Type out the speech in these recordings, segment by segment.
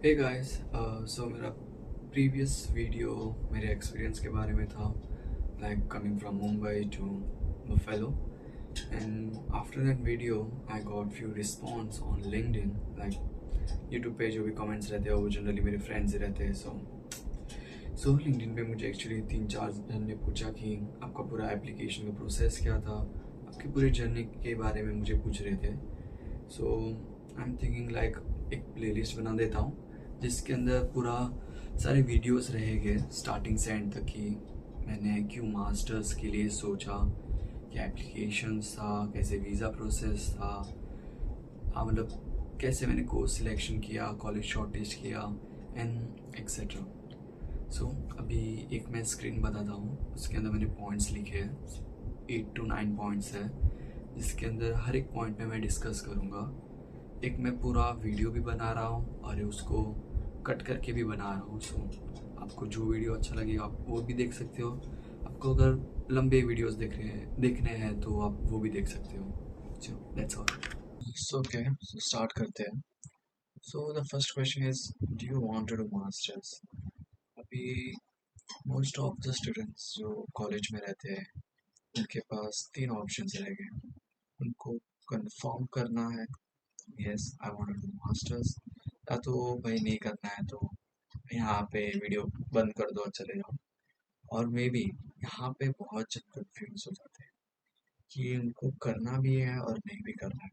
Hey guys, सो मेरा previous video मेरे experience के बारे में था, like coming from Mumbai to Buffalo. And after that video I got few response on LinkedIn. Like YouTube पे जो भी कमेंट्स रहते हैं वो जनरली मेरे फ्रेंड्स ही रहते हैं. सो लिंक्डइन पे मुझे एक्चुअली 3-4 जन ने पूछा कि आपका पूरा एप्लीकेशन का प्रोसेस क्या था, आपकी पूरी जर्नी के बारे में मुझे पूछ रहे थे. सो आई एम थिंकिंग लाइक एक प्लेलिस्ट बना देता हूँ जिसके अंदर पूरा सारे वीडियोस रहेंगे स्टार्टिंग से एंड तक की. मैंने क्यों मास्टर्स के लिए सोचा, क्या एप्लीकेशंस था, कैसे वीज़ा प्रोसेस था, हाँ मतलब कैसे मैंने कोर्स सिलेक्शन किया, कॉलेज शॉर्ट लिस्ट किया एंड एक्सेट्रा. सो अभी एक मैं स्क्रीन बताता हूँ, उसके अंदर मैंने पॉइंट्स लिखे हैं, 8 to 9 पॉइंट्स है जिसके अंदर हर एक पॉइंट पे मैं डिस्कस करूँगा. एक मैं पूरा वीडियो भी बना रहा हूँ और उसको कट करके भी बना रहा हूँ. सो आपको जो वीडियो अच्छा लगे आप वो भी देख सकते हो. आपको अगर लंबे वीडियोस देखने हैं तो आप वो भी देख सकते हो. चलो that's all. So okay, so start करते हैं. So the first question is, do you want to do masters? अभी मोस्ट ऑफ द स्टूडेंट्स जो कॉलेज में रहते हैं उनके पास 3 ऑप्शंस रह गए. उनको कंफर्म करना है, yes I want to do masters, या तो भाई नहीं करना है तो यहाँ पे वीडियो बंद कर दो और चले जाओ. और मे बी यहाँ पे बहुत जन कंफ्यूज हो जाते हैं कि उनको करना भी है और नहीं भी करना है.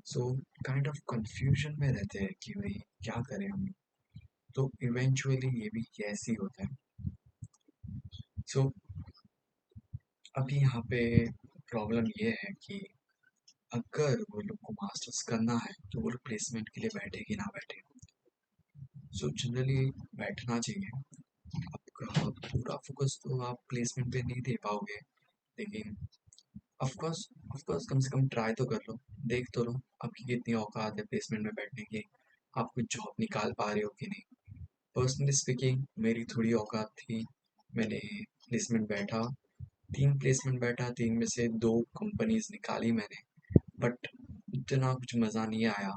सो काइंड ऑफ कंफ्यूजन में रहते हैं कि भाई क्या करें हम. तो इवेंचुअली ये भी कैसे ही होता है. सो अभी यहाँ पे प्रॉब्लम ये है कि अगर वो लोग को मास्टर्स करना है तो वो लोग प्लेसमेंट के लिए बैठे कि ना बैठे. सो जनरली बैठना चाहिए. आपका पूरा फोकस तो आप प्लेसमेंट पे नहीं दे पाओगे, लेकिन ऑफ कोर्स कम से कम ट्राई तो कर लो, देख तो लो आपकी कितनी औकात है प्लेसमेंट में बैठने की, आप कुछ जॉब निकाल पा रहे हो कि नहीं. पर्सनली स्पीकिंग मेरी थोड़ी औकात थी, मैंने प्लेसमेंट बैठा, 3 प्लेसमेंट बैठा, 3 में से 2 कंपनीज निकाली मैंने. बट इतना कुछ मज़ा नहीं आया.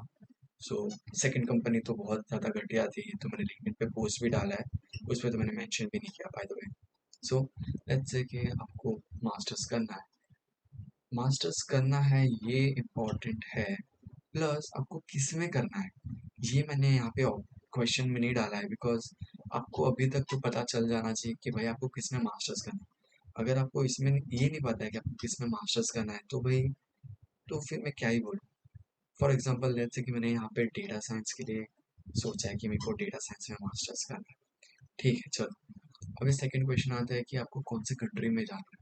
सो सेकंड कंपनी तो बहुत ज़्यादा घटिया थी, तो मैंने लिंक्डइन पे पोस्ट भी डाला है, उस पर तो मैंने मेंशन भी नहीं किया by the way. So let's say कि आपको मास्टर्स करना है. मास्टर्स करना है ये इम्पोर्टेंट है, प्लस आपको किस में करना है ये मैंने यहाँ पे क्वेश्चन में नहीं डाला है, बिकॉज आपको अभी तक तो पता चल जाना चाहिए कि भाई आपको किस में मास्टर्स करना है. अगर आपको इसमें ये नहीं पता है कि आपको किस में मास्टर्स करना है तो भाई तो फिर मैं क्या ही बोलूँ. फॉर एग्जाम्पल लेट्स से कि मैंने यहाँ पे डेटा साइंस के लिए सोचा है कि मेरे को डेटा साइंस में मास्टर्स करना है. ठीक है चलो. अभी सेकंड क्वेश्चन आता है कि आपको कौन से कंट्री में जाना है.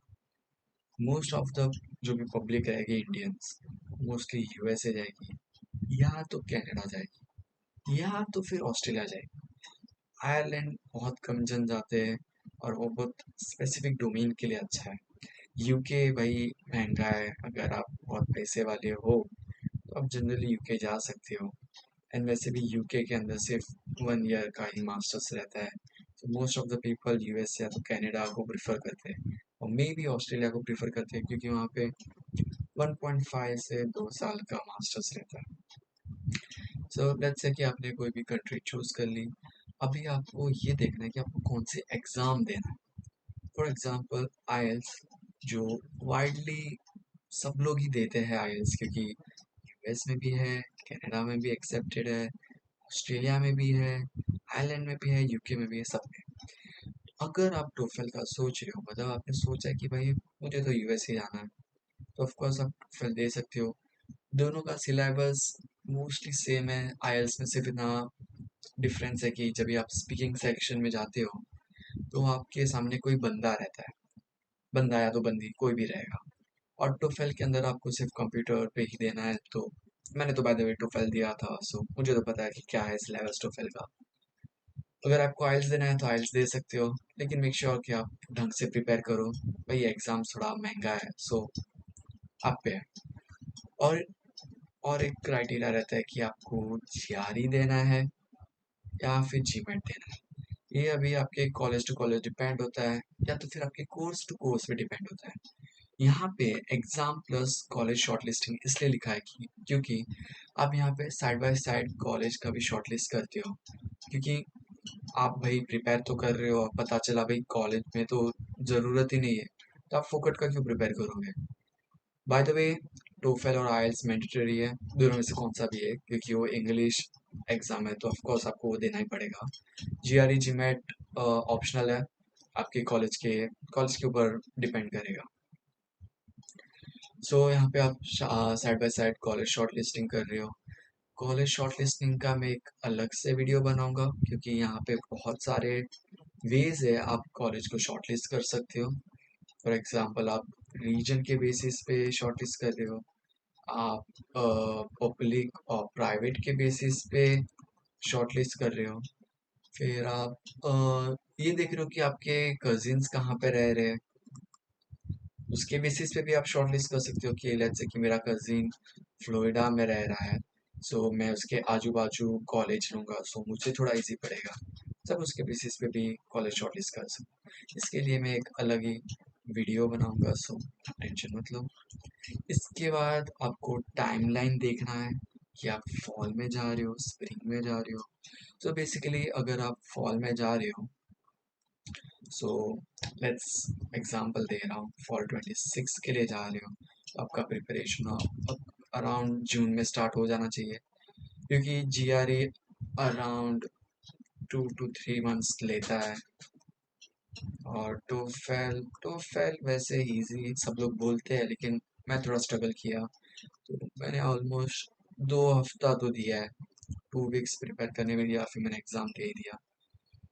मोस्ट ऑफ द जो भी पब्लिक रहेगी इंडियंस मोस्टली यूएसए जाएगी, या तो कनाडा जाएगी, या तो फिर ऑस्ट्रेलिया जाएगी. आयरलैंड बहुत कम जन जाते हैं और वो बहुत स्पेसिफिक डोमेन के लिए अच्छा है. यूके भाई महंगा है, अगर आप बहुत पैसे वाले हो तो आप जनरली यूके जा सकते हो. एंड वैसे भी यूके के अंदर सिर्फ 1 ईयर का ही मास्टर्स रहता है. तो most of the people US या तो कनाडा को प्रिफर करते हैं और मे भी ऑस्ट्रेलिया को प्रिफर करते हैं, क्योंकि वहाँ पे 1.5 से 2 साल का मास्टर्स रहता है. सो लेट्स से कि आपने कोई भी कंट्री चूज कर ली. अभी आपको ये देखना है कि आपको कौन से एग्ज़ाम देना है. फॉर एग्जांपल आईएल्स, जो वाइडली सब लोग ही देते हैं आईएल्स, क्योंकि यूएस में भी है, कनाडा में भी एक्सेप्टेड है, ऑस्ट्रेलिया में भी है, आयरलैंड में भी है, यूके में भी है, सब में. अगर आप टोफेल का सोच रहे हो, मतलब आपने सोचा है कि भाई मुझे तो यूएस ही जाना है, तो ऑफ कोर्स आप टोफेल दे सकते हो. दोनों का सिलेबस मोस्टली सेम है. आईएल्स में सिर्फ इतना डिफरेंस है कि जब भी आप स्पीकिंग सेक्शन में जाते हो तो आपके सामने कोई बंदा रहता है, बंदा या तो बंदी कोई भी रहेगा. और टोफेल के अंदर आपको सिर्फ कंप्यूटर पे ही देना है. तो मैंने तो बाय द वे टोफेल दिया था, सो मुझे तो पता है कि क्या है सिलेबस टोफेल का. अगर आपको आइल्स देना है तो आइल्स दे सकते हो, लेकिन मेक श्योर कि आप ढंग से प्रिपेयर करो. भाई एग्ज़ाम थोड़ा महंगा है, सो आप पे है. और और एक क्राइटेरिया रहता है कि आपको जीआरई देना है या फिर जीमेट देना है. ये अभी आपके कॉलेज टू कॉलेज डिपेंड होता है, या तो फिर आपके कोर्स टू कोर्स पे डिपेंड होता है. यहाँ पे एग्जाम प्लस कॉलेज शॉर्टलिस्टिंग इसलिए लिखा है कि क्योंकि आप यहाँ पे साइड बाय साइड कॉलेज का भी शॉर्टलिस्ट करते हो. क्योंकि आप भाई प्रिपेयर तो कर रहे हो, अब पता चला भाई कॉलेज में तो ज़रूरत ही नहीं है, तो आप फोकट का क्यों प्रिपेयर करोगे? बाय द वे, टोफेल और आइल्स मैंडेटरी है, दोनों में से कौन सा भी है, क्योंकि वो इंग्लिश एग्ज़ाम है तो ऑफकोर्स आपको वो देना ही पड़ेगा। जी आर ई जी मैट ऑप्शनल है, आपके कॉलेज के ऊपर डिपेंड करेगा। सो यहाँ पे आप side by side college short listing कर रहे हो। कॉलेज शॉर्ट लिस्टिंग का मैं एक अलग से वीडियो बनाऊंगा, क्योंकि यहाँ पे बहुत सारे वेज है आप कॉलेज को शॉर्ट लिस्ट कर सकते हो। फॉर एग्जांपल, आप रीजन के बेसिस पे शॉर्ट लिस्ट कर रहे हो, आप पब्लिक और प्राइवेट के बेसिस पे शॉर्ट लिस्ट कर रहे हो, फिर आप ये देख रहे हो कि आपके कजिन्स कहाँ पे रह रहे हैं, उसके बेसिस पे भी आप शॉर्ट लिस्ट कर सकते हो कि लेट्स से कि मेरा कजिन फ्लोरिडा में रह रहा है, सो मैं उसके आजू बाजू कॉलेज लूँगा, सो मुझे थोड़ा इजी पड़ेगा। सब उसके बेसिस पे भी कॉलेज शॉर्ट लिस्ट कर सकूँ। इसके लिए मैं एक अलग ही वीडियो बनाऊंगा, सो टेंशन मत लो। इसके बाद आपको टाइमलाइन देखना है कि आप फॉल में जा रहे हो, स्प्रिंग में जा रहे हो। सो बेसिकली अगर आप फॉल में जा रहे हो, सो लेट्स एग्जांपल दे रहा हूँ, फॉल 26 के लिए जा रहे हो, तो आपका प्रिपरेशन अब अराउंड जून में स्टार्ट हो जाना चाहिए, क्योंकि जी R A around 2 to 3 months लेता है। और टोफेल वैसे इजी सब लोग बोलते हैं, लेकिन मैं थोड़ा स्ट्रगल किया, तो मैंने ऑलमोस्ट 2 हफ्ता तो दिया है, 2 वीक्स प्रिपेयर करने में दिया, फिर मैंने एग्ज़ाम दे ही दिया।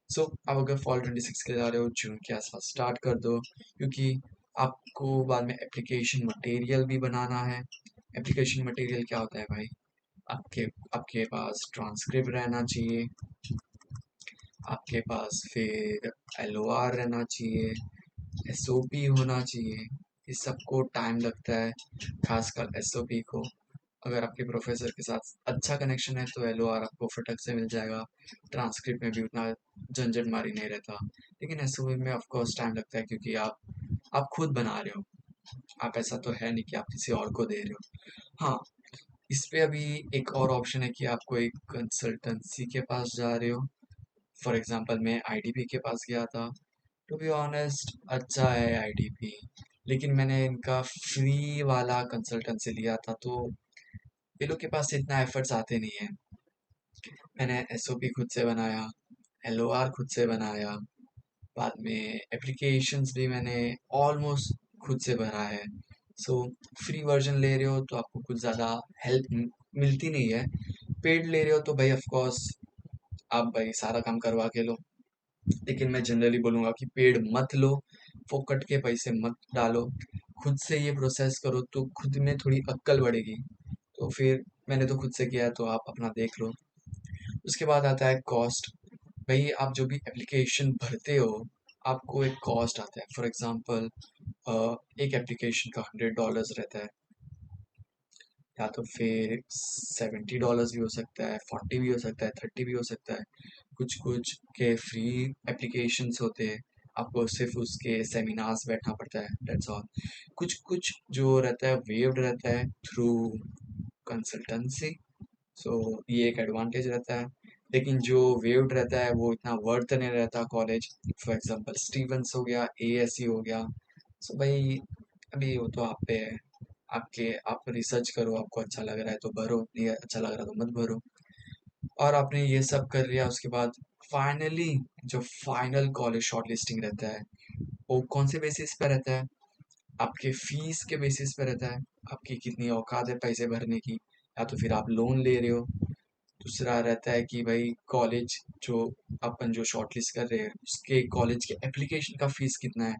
सो अब अगर फॉल 26 के जा रहे हो, जून के आसपास स्टार्ट कर दो, क्योंकि आपको बाद में एप्लीकेशन मटेरियल भी बनाना है। एप्लीकेशन मटेरियल क्या होता है भाई? आपके आपके पास ट्रांसक्रिप्ट रहना चाहिए, आपके पास फिर एल ओ आर रहना चाहिए, एस ओ पी होना चाहिए। इस सबको टाइम लगता है, खासकर एस ओ पी को। अगर आपके प्रोफेसर के साथ अच्छा कनेक्शन है तो एल ओ आर आपको फटक से मिल जाएगा, ट्रांसक्रिप्ट में भी उतना झंझट मारी नहीं रहता। लेकिन एस ओ पी में ऑफकोर्स टाइम लगता है, क्योंकि आप खुद बना रहे हो, आप ऐसा तो है नहीं कि आप किसी और को दे रहे हो। हाँ, इस पे अभी एक और ऑप्शन है कि आपको एक कंसल्टेंसी के पास जा रहे हो। फॉर एग्जांपल मैं आईडीपी के पास गया था। टू बी ऑनेस्ट अच्छा है आईडीपी, लेकिन मैंने इनका फ्री वाला कंसल्टेंसी लिया था, तो ये लोग के पास इतना एफर्ट्स आते नहीं है। मैंने एसओपी खुद से बनाया, एलओआर खुद से बनाया, बाद में एप्लीकेशंस भी मैंने ऑलमोस्ट खुद से भरा है। सो फ्री वर्जन ले रहे हो तो आपको कुछ ज़्यादा हेल्प मिलती नहीं है। पेड ले रहे हो तो भाई ऑफ कोर्स आप भाई सारा काम करवा के लो, लेकिन मैं जनरली बोलूँगा कि पेड़ मत लो, फोकट के पैसे मत डालो, खुद से ये प्रोसेस करो तो खुद में थोड़ी अक्ल बढ़ेगी। तो फिर मैंने तो खुद से किया है, तो आप अपना देख लो। उसके बाद आता है कॉस्ट। भाई आप जो भी एप्लीकेशन भरते हो, आपको एक कॉस्ट आता है। फॉर एग्जांपल, एक एप्लीकेशन का $100 रहता है, या तो फिर $70 भी हो सकता है, 40 भी हो सकता है, 30 भी हो सकता है। कुछ कुछ के फ्री एप्लीकेशंस होते हैं, आपको सिर्फ उसके सेमिनार्स बैठना पड़ता है, डेट्स ऑल। कुछ कुछ जो रहता है वेव्ड रहता है थ्रू कंसल्टेंसी, सो ये एक एडवांटेज रहता है। लेकिन जो वेव्ड रहता है वो इतना वर्थ नहीं रहता कॉलेज। फॉर एग्जांपल स्टीवंस हो गया, एएससी हो गया। सो भाई अभी वो तो आप पे है, आप रिसर्च करो, आपको अच्छा लग रहा है तो भरो, नहीं अच्छा लग रहा तो मत भरो। और आपने ये सब कर लिया, उसके बाद फाइनली जो फाइनल कॉलेज शॉर्ट लिस्टिंग रहता है, वो कौन से बेसिस पे रहता है? आपके फीस के बेसिस पे रहता है, आपकी कितनी औकात है पैसे भरने की, या तो फिर आप लोन ले रहे हो। दूसरा रहता है कि भाई कॉलेज जो अपन जो शॉर्टलिस्ट कर रहे हैं उसके कॉलेज के एप्लीकेशन का फीस कितना है,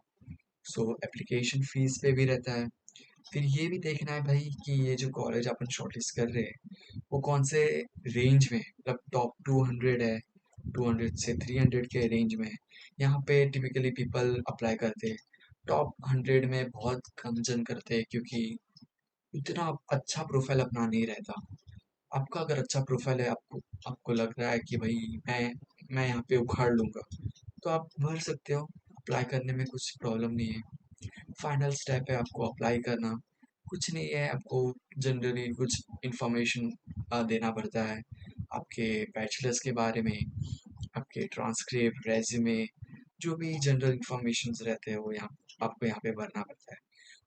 सो एप्लीकेशन फीस पे भी रहता है। फिर ये भी देखना है भाई कि ये जो कॉलेज अपन शॉर्टलिस्ट कर रहे हैं वो कौन से रेंज में है, मतलब टॉप 200 है, 200 से 300 के रेंज में है। यहाँ पे टिपिकली पीपल अप्लाई करते हैं, टॉप 100 में बहुत कम जन करते हैं, क्योंकि इतना अच्छा प्रोफाइल अपना नहीं रहता। आपका अगर अच्छा प्रोफाइल है, आपको आपको लग रहा है कि भाई मैं यहाँ पे उखाड़ लूँगा, तो आप भर सकते हो। अप्लाई करने में कुछ प्रॉब्लम नहीं है। फाइनल स्टेप है आपको अप्लाई करना। कुछ नहीं है, आपको जनरली कुछ इन्फॉर्मेशन देना पड़ता है आपके बैचलर्स के बारे में, आपके ट्रांसक्रिप्ट, रेज्यूमे, जो भी जनरल इंफॉर्मेशंस रहते हैं वो यहाँ आपको यहाँ पे भरना पड़ता है।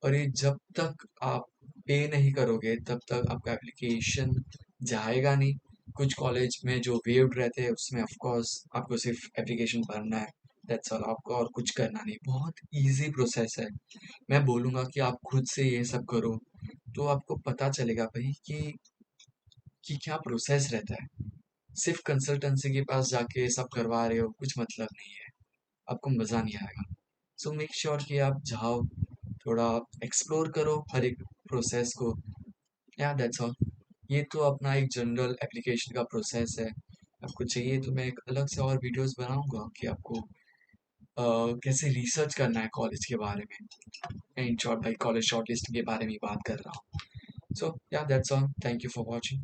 और ये जब तक आप पे नहीं करोगे तब तक आपका एप्लीकेशन जाएगा नहीं। कुछ कॉलेज में जो वेव्ड रहते हैं उसमें ऑफ कोर्स आपको सिर्फ एप्लीकेशन भरना है, दैट्स ऑल, आपको और कुछ करना नहीं। बहुत इजी प्रोसेस है। मैं बोलूँगा कि आप खुद से ये सब करो तो आपको पता चलेगा भाई कि क्या प्रोसेस रहता है। सिर्फ कंसल्टेंसी के पास जाके सब करवा रहे हो कुछ मतलब नहीं है, आपको मज़ा नहीं आएगा। सो मेक श्योर कि आप जाओ, थोड़ा एक्सप्लोर करो हर एक प्रोसेस को। या दैट्स ऑल। ये तो अपना एक जनरल एप्लीकेशन का प्रोसेस है। आपको चाहिए तो मैं एक अलग से और वीडियोस बनाऊंगा कि आपको कैसे रिसर्च करना है कॉलेज के बारे में। मैं इन शॉर्ट भाई कॉलेज शॉर्टलिस्ट के बारे में बात कर रहा हूँ। सो या that's all, thank you for watching.